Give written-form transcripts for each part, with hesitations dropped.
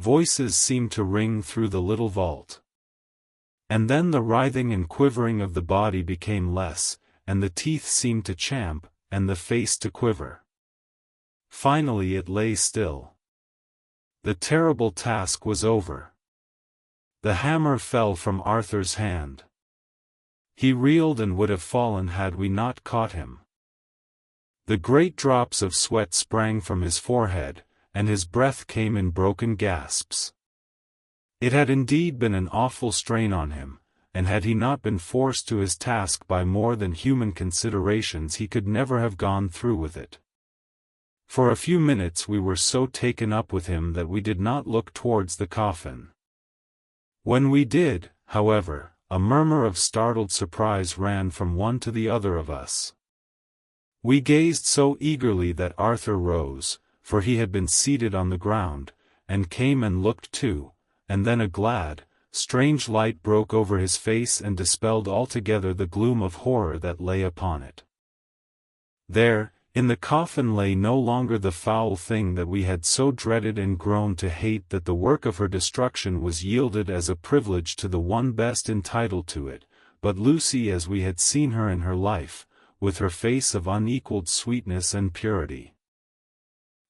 Voices seemed to ring through the little vault. And then the writhing and quivering of the body became less, and the teeth seemed to champ, and the face to quiver. Finally it lay still. The terrible task was over. The hammer fell from Arthur's hand. He reeled and would have fallen had we not caught him. The great drops of sweat sprang from his forehead, and his breath came in broken gasps. It had indeed been an awful strain on him, and had he not been forced to his task by more than human considerations he could never have gone through with it. For a few minutes we were so taken up with him that we did not look towards the coffin. When we did, however, a murmur of startled surprise ran from one to the other of us. We gazed so eagerly that Arthur rose, for he had been seated on the ground, and came and looked too, and then a glad, strange light broke over his face and dispelled altogether the gloom of horror that lay upon it. There, in the coffin lay no longer the foul thing that we had so dreaded and grown to hate, that the work of her destruction was yielded as a privilege to the one best entitled to it, but Lucy as we had seen her in her life, with her face of unequaled sweetness and purity.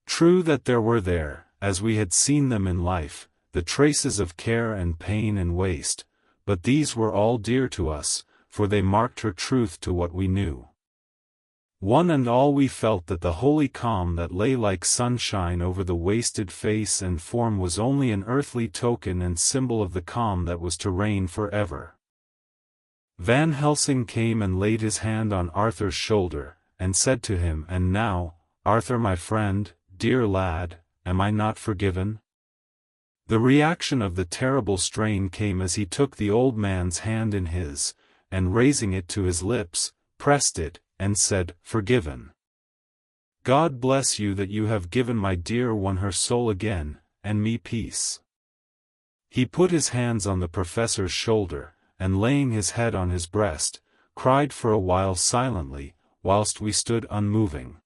True that there were there, as we had seen them in life, the traces of care and pain and waste, but these were all dear to us, for they marked her truth to what we knew. One and all we felt that the holy calm that lay like sunshine over the wasted face and form was only an earthly token and symbol of the calm that was to reign forever. Van Helsing came and laid his hand on Arthur's shoulder, and said to him, "And now, Arthur my friend, dear lad, am I not forgiven?" The reaction of the terrible strain came as he took the old man's hand in his, and raising it to his lips, pressed it, and said, "Forgiven. God bless you that you have given my dear one her soul again, and me peace." He put his hands on the professor's shoulder, and laying his head on his breast, cried for a while silently, whilst we stood unmoving.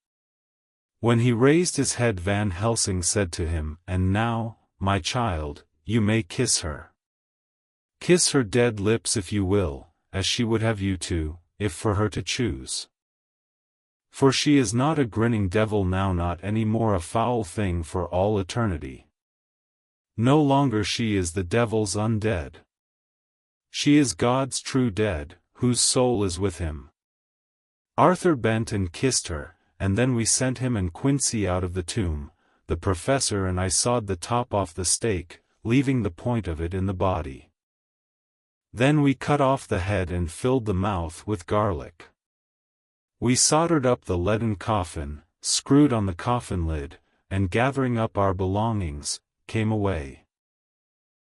When he raised his head Van Helsing said to him, "And now, my child, you may kiss her. Kiss her dead lips if you will, as she would have you to, if for her to choose. For she is not a grinning devil now, not any more a foul thing for all eternity. No longer she is the devil's undead. She is God's true dead, whose soul is with him." Arthur bent and kissed her, and then we sent him and Quincy out of the tomb. The professor and I sawed the top off the stake, leaving the point of it in the body. Then we cut off the head and filled the mouth with garlic. We soldered up the leaden coffin, screwed on the coffin lid, and gathering up our belongings, came away.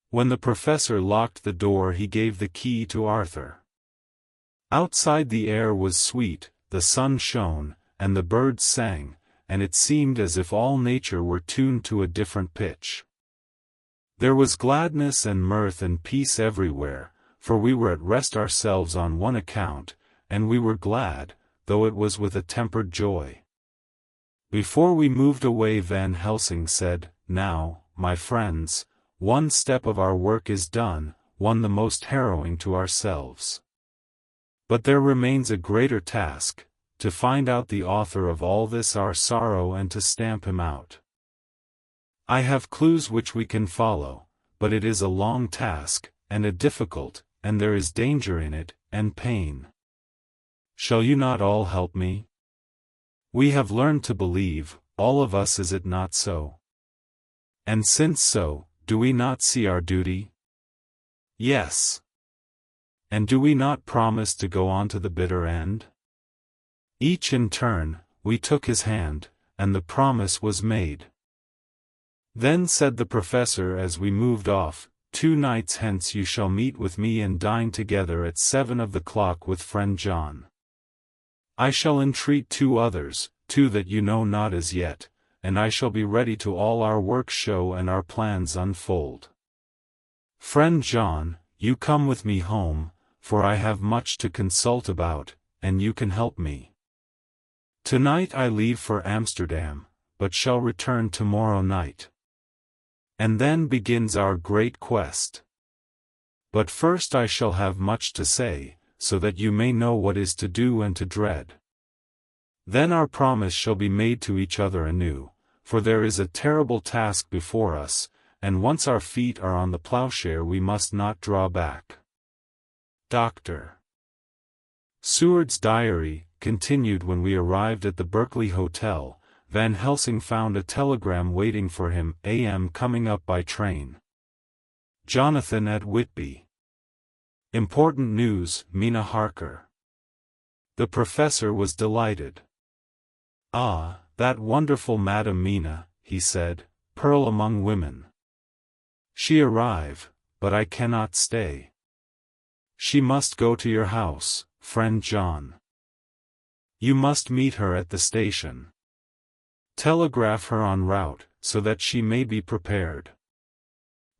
When the professor locked the door he gave the key to Arthur. Outside the air was sweet, the sun shone, and the birds sang, and it seemed as if all nature were tuned to a different pitch. There was gladness and mirth and peace everywhere, for we were at rest ourselves on one account, and we were glad, though it was with a tempered joy. Before we moved away Van Helsing said, "Now, my friends, one step of our work is done, one the most harrowing to ourselves. But there remains a greater task, to find out the author of all this our sorrow and to stamp him out. I have clues which we can follow, but it is a long task, and a difficult, and there is danger in it, and pain. Shall you not all help me? We have learned to believe, all of us, is it not so? And since so, do we not see our duty? Yes. And do we not promise to go on to the bitter end?" Each in turn, we took his hand, and the promise was made. Then said the professor as we moved off, 2 nights hence you shall meet with me and dine together at 7 of the clock with friend John. I shall entreat 2 others, 2 that you know not as yet, and I shall be ready to all our work show and our plans unfold. Friend John, you come with me home, for I have much to consult about, and you can help me. Tonight I leave for Amsterdam, but shall return tomorrow night. And then begins our great quest. But first I shall have much to say, so that you may know what is to do and to dread. Then our promise shall be made to each other anew, for there is a terrible task before us, and once our feet are on the plowshare we must not draw back. Dr. Seward's diary continued. When we arrived at the Berkeley Hotel, Van Helsing found a telegram waiting for him, A.M. coming up by train. Jonathan at Whitby. Important news, Mina Harker. The professor was delighted. Ah, that wonderful Madam Mina, he said, pearl among women. She arrive, but I cannot stay. She must go to your house, friend John. You must meet her at the station. Telegraph her en route, so that she may be prepared.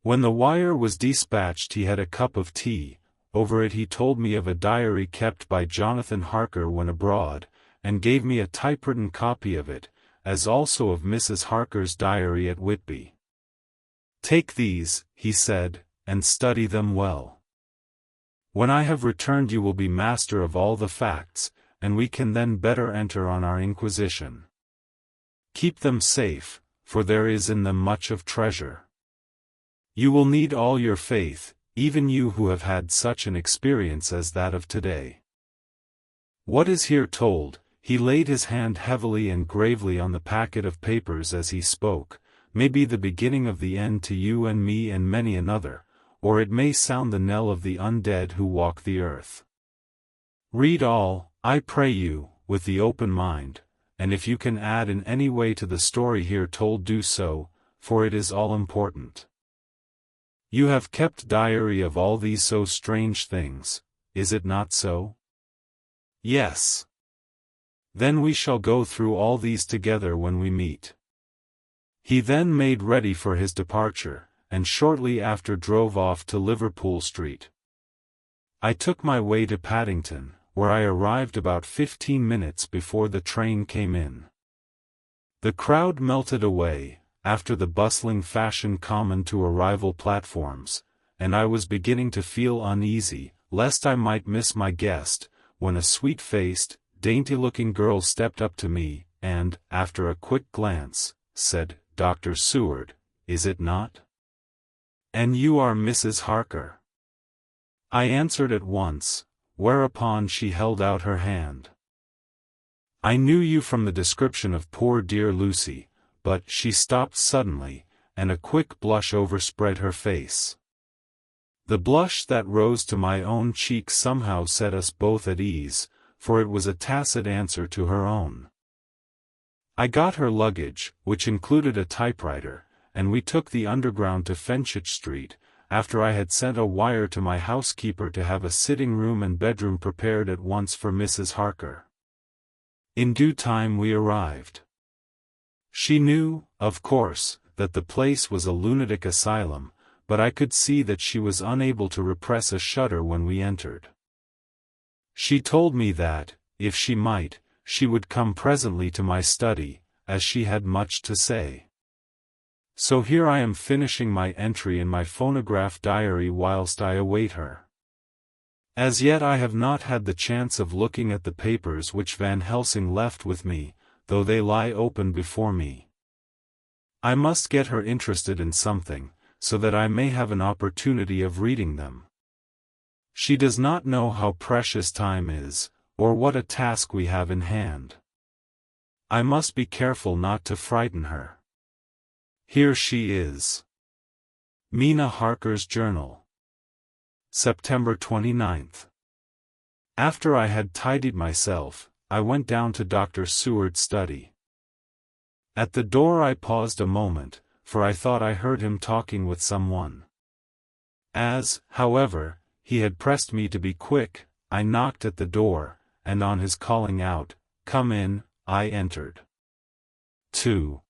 When the wire was dispatched he had a cup of tea. Over it he told me of a diary kept by Jonathan Harker when abroad, and gave me a typewritten copy of it, as also of Mrs. Harker's diary at Whitby. Take these, he said, and study them well. When I have returned you will be master of all the facts, and we can then better enter on our inquisition. Keep them safe, for there is in them much of treasure. You will need all your faith, even you who have had such an experience as that of today. What is here told, he laid his hand heavily and gravely on the packet of papers as he spoke, may be the beginning of the end to you and me and many another, or it may sound the knell of the undead who walk the earth. Read all, I pray you, with the open mind, and if you can add in any way to the story here told do so, for it is all important. You have kept diary of all these so strange things, is it not so? Yes. Then we shall go through all these together when we meet. He then made ready for his departure, and shortly after drove off to Liverpool Street. I took my way to Paddington, where I arrived about 15 minutes before the train came in. The crowd melted away, after the bustling fashion common to arrival platforms, and I was beginning to feel uneasy, lest I might miss my guest, when a sweet-faced, dainty-looking girl stepped up to me, and, after a quick glance, said, "Dr. Seward, is it not? And you are Mrs. Harker?" I answered at once, whereupon she held out her hand. "I knew you from the description of poor dear Lucy," but she stopped suddenly, and a quick blush overspread her face. The blush that rose to my own cheek somehow set us both at ease, for it was a tacit answer to her own. I got her luggage, which included a typewriter, and we took the Underground to Fenchurch Street, after I had sent a wire to my housekeeper to have a sitting room and bedroom prepared at once for Mrs. Harker. In due time we arrived. She knew, of course, that the place was a lunatic asylum, but I could see that she was unable to repress a shudder when we entered. She told me that, if she might, she would come presently to my study, as she had much to say. So here I am finishing my entry in my phonograph diary whilst I await her. As yet I have not had the chance of looking at the papers which Van Helsing left with me, though they lie open before me. I must get her interested in something, so that I may have an opportunity of reading them. She does not know how precious time is, or what a task we have in hand. I must be careful not to frighten her. Here she is. Mina Harker's Journal. September 29th. After I had tidied myself, I went down to Dr. Seward's study. At the door I paused a moment, for I thought I heard him talking with someone. As, however, he had pressed me to be quick, I knocked at the door, and on his calling out, "Come in," I entered. 2.